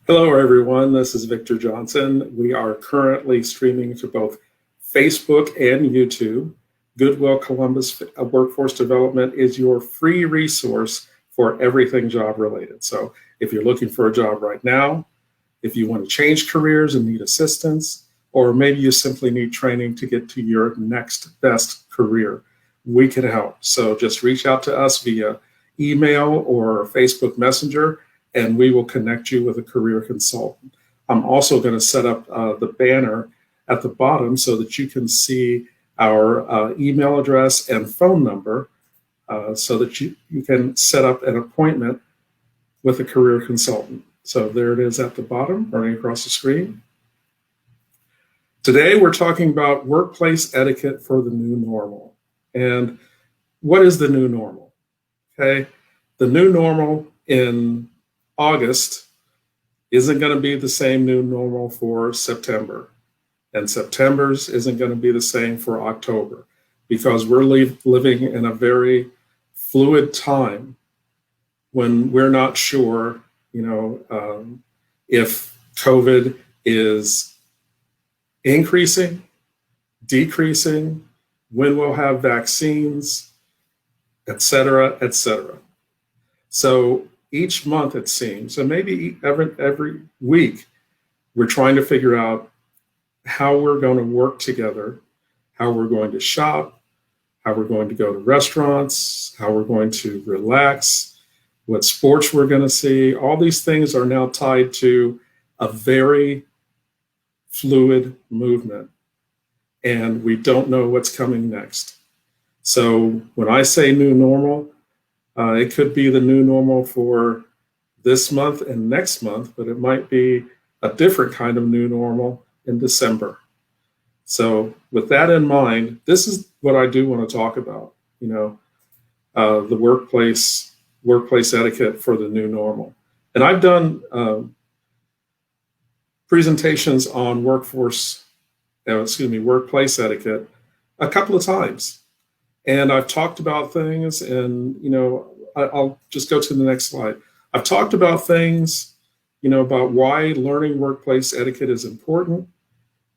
Hello, everyone. This is Victor Johnson. We are currently streaming to both Facebook and YouTube. Goodwill Columbus Workforce Development is your free resource for everything job related. So if you're looking for a job right now, if you want to change careers and need assistance, or maybe you simply need training to get to your next best career, we can help. So just reach out to us via email or Facebook Messenger, and we will connect you with a career consultant. I'm also going to set up the banner at the bottom so that you can see our email address and phone number so that you can set up an appointment with a career consultant. So there it is at the bottom, running across the screen. Today, we're talking about workplace etiquette for the new normal. And what is the new normal? Okay, the new normal in August isn't going to be the same new normal for September. And September's isn't going to be the same for October, because we're living in a very fluid time when we're not sure, if COVID is increasing, decreasing, when we'll have vaccines, et cetera, et cetera. So each month, it seems, and maybe every week, we're trying to figure out how we're going to work together, how we're going to shop, how we're going to go to restaurants, how we're going to relax, what sports we're going to see. All these things are now tied to a very fluid movement, and we don't know what's coming next. So when I say new normal, it could be the new normal for this month and next month, but it might be a different kind of new normal in December. So with that in mind, this is what I do want to talk about, the workplace etiquette for the new normal. And I've done presentations on workplace etiquette a couple of times. And I've talked about things, and, I'll just go to the next slide. I've talked about things, about why learning workplace etiquette is important,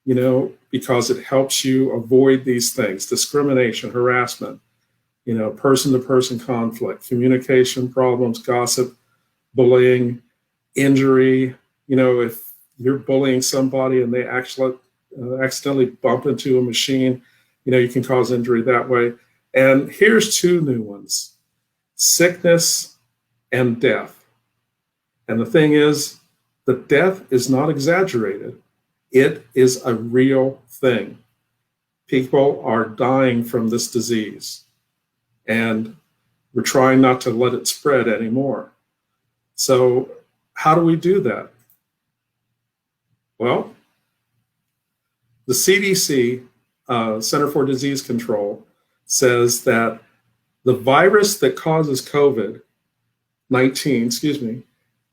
because it helps you avoid these things: discrimination, harassment, person-to-person conflict, communication problems, gossip, bullying, injury. If you're bullying somebody and they actually accidentally bump into a machine, you can cause injury that way. And here's two new ones: sickness and death. And the thing is, the death is not exaggerated. It is a real thing. People are dying from this disease, and we're trying not to let it spread anymore. So how do we do that? Well, the CDC, Center for Disease Control, says that the virus that causes COVID-19,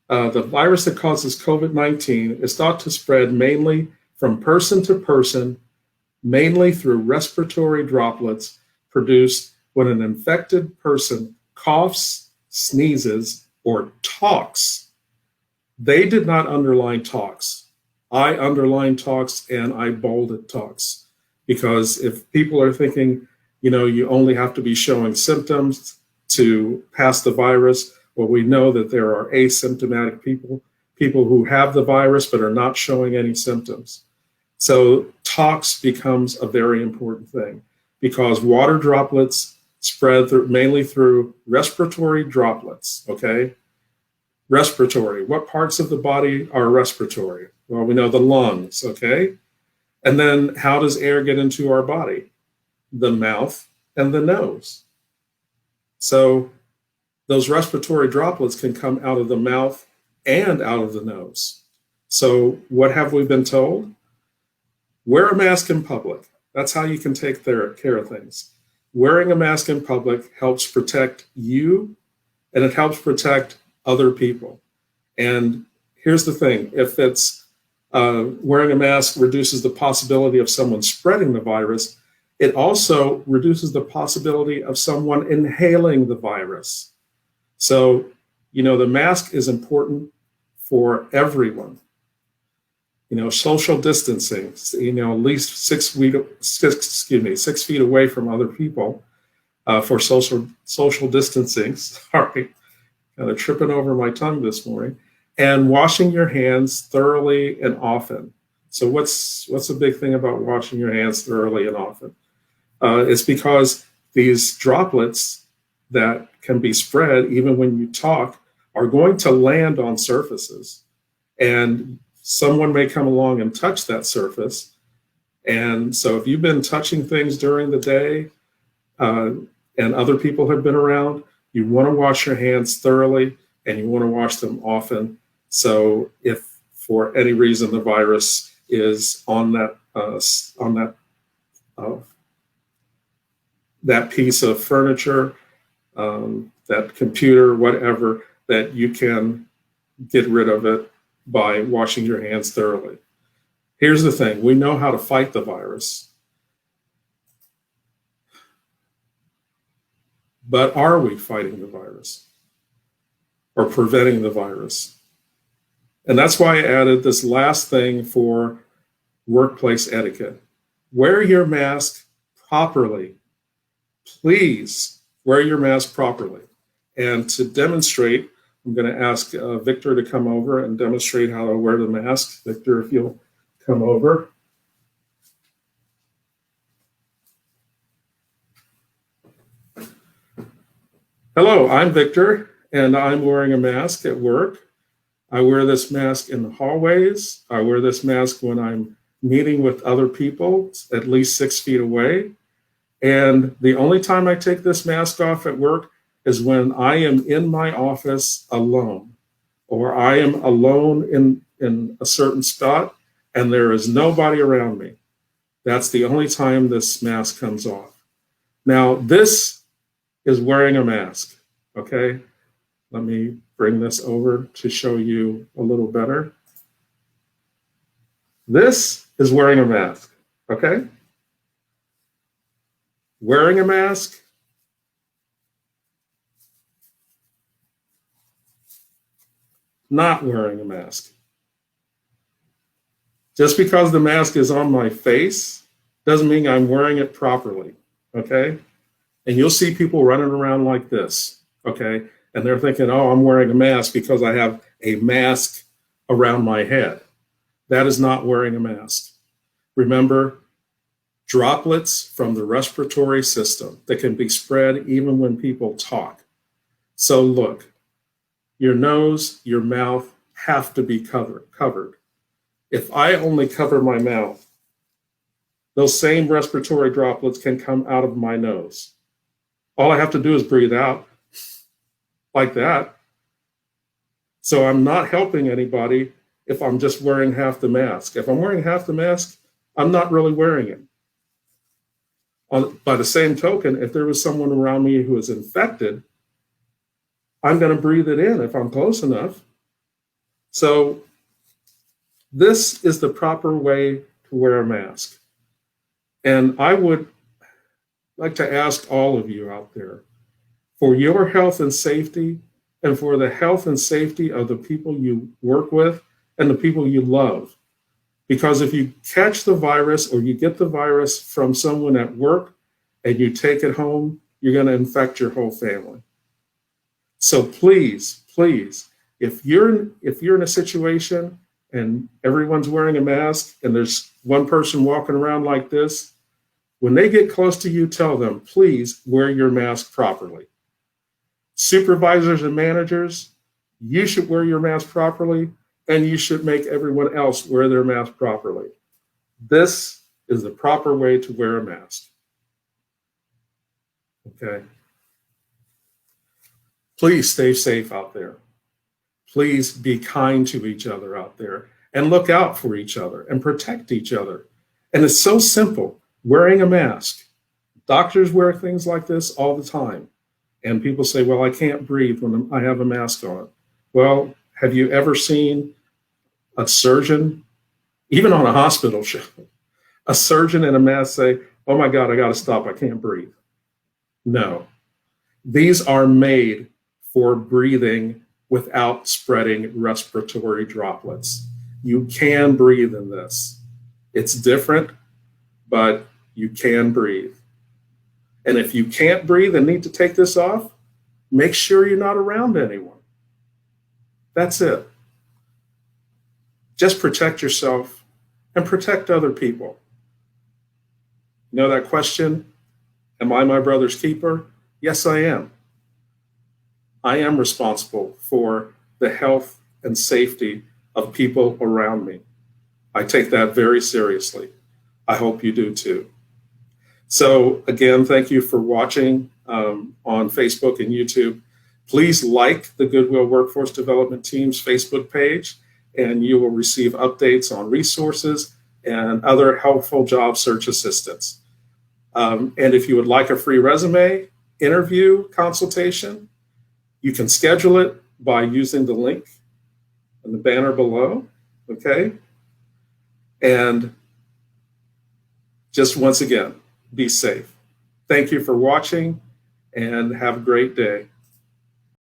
the virus that causes COVID-19 is thought to spread mainly from person to person, mainly through respiratory droplets produced when an infected person coughs, sneezes, or talks. They did not underline talks. I underlined talks and I bolded talks, because if people are thinking, you only have to be showing symptoms to pass the virus, well, we know that there are asymptomatic people who have the virus but are not showing any symptoms. So talks becomes a very important thing, because water droplets spread mainly through respiratory droplets, okay? Respiratory, what parts of the body are respiratory? Well, we know the lungs, okay? And then how does air get into our body? The mouth and the nose. So those respiratory droplets can come out of the mouth and out of the nose. So what have we been told? Wear a mask in public. That's how you can take care of things. Wearing a mask in public helps protect you, and it helps protect other people. And here's the thing: if it's wearing a mask reduces the possibility of someone spreading the virus, it also reduces the possibility of someone inhaling the virus. So, the mask is important for everyone. Social distancing, at least 6 feet away from other people for social distancing. Sorry, kind of tripping over my tongue this morning. And washing your hands thoroughly and often. So what's the big thing about washing your hands thoroughly and often? It's because these droplets that can be spread even when you talk are going to land on surfaces. And someone may come along and touch that surface. And so if you've been touching things during the day and other people have been around, you want to wash your hands thoroughly and you want to wash them often. So if for any reason the virus is on that piece of furniture, that computer, whatever, that you can get rid of it by washing your hands thoroughly. Here's the thing, we know how to fight the virus. But are we fighting the virus or preventing the virus? And that's why I added this last thing for workplace etiquette. Wear your mask properly. Please wear your mask properly. And to demonstrate, I'm going to ask Victor to come over and demonstrate how to wear the mask. Victor, if you'll come over. Hello, I'm Victor, and I'm wearing a mask at work. I wear this mask in the hallways. I wear this mask when I'm meeting with other people at least 6 feet away. And the only time I take this mask off at work is when I am in my office alone, or I am alone in a certain spot and there is nobody around me. That's the only time this mask comes off. Now, this is wearing a mask, okay? Let me bring this over to show you a little better. This is wearing a mask, okay? Wearing a mask, not wearing a mask. Just because the mask is on my face doesn't mean I'm wearing it properly, okay? And you'll see people running around like this, okay? And they're thinking, oh, I'm wearing a mask because I have a mask around my head. That is not wearing a mask. Remember, droplets from the respiratory system that can be spread even when people talk. So look, your nose, your mouth have to be covered. If I only cover my mouth, those same respiratory droplets can come out of my nose. All I have to do is breathe out like that. So I'm not helping anybody if I'm just wearing half the mask. If I'm wearing half the mask, I'm not really wearing it. By the same token, if there was someone around me who is infected, I'm going to breathe it in if I'm close enough. So this is the proper way to wear a mask. And I would like to ask all of you out there, for your health and safety, and for the health and safety of the people you work with and the people you love. Because if you catch the virus or you get the virus from someone at work and you take it home, you're going to infect your whole family. So please, if you're in a situation and everyone's wearing a mask and there's one person walking around like this, when they get close to you, tell them, please wear your mask properly. Supervisors and managers, you should wear your mask properly, and you should make everyone else wear their mask properly. This is the proper way to wear a mask. Okay? Please stay safe out there. Please be kind to each other out there and look out for each other and protect each other. And it's so simple, wearing a mask. Doctors wear things like this all the time. And people say, well, I can't breathe when I have a mask on. Well, have you ever seen a surgeon, even on a hospital show, a surgeon in a mask say, oh my God, I got to stop, I can't breathe? No. These are made for breathing without spreading respiratory droplets. You can breathe in this. It's different, but you can breathe. And if you can't breathe and need to take this off, make sure you're not around anyone. That's it. Just protect yourself and protect other people. You know that question, am I my brother's keeper? Yes, I am. I am responsible for the health and safety of people around me. I take that very seriously. I hope you do too. So again, thank you for watching on Facebook and YouTube. Please like the Goodwill Workforce Development Team's Facebook page, and you will receive updates on resources and other helpful job search assistance. And if you would like a free resume, interview, consultation, you can schedule it by using the link in the banner below, okay? And just once again, be safe. Thank you for watching and have a great day.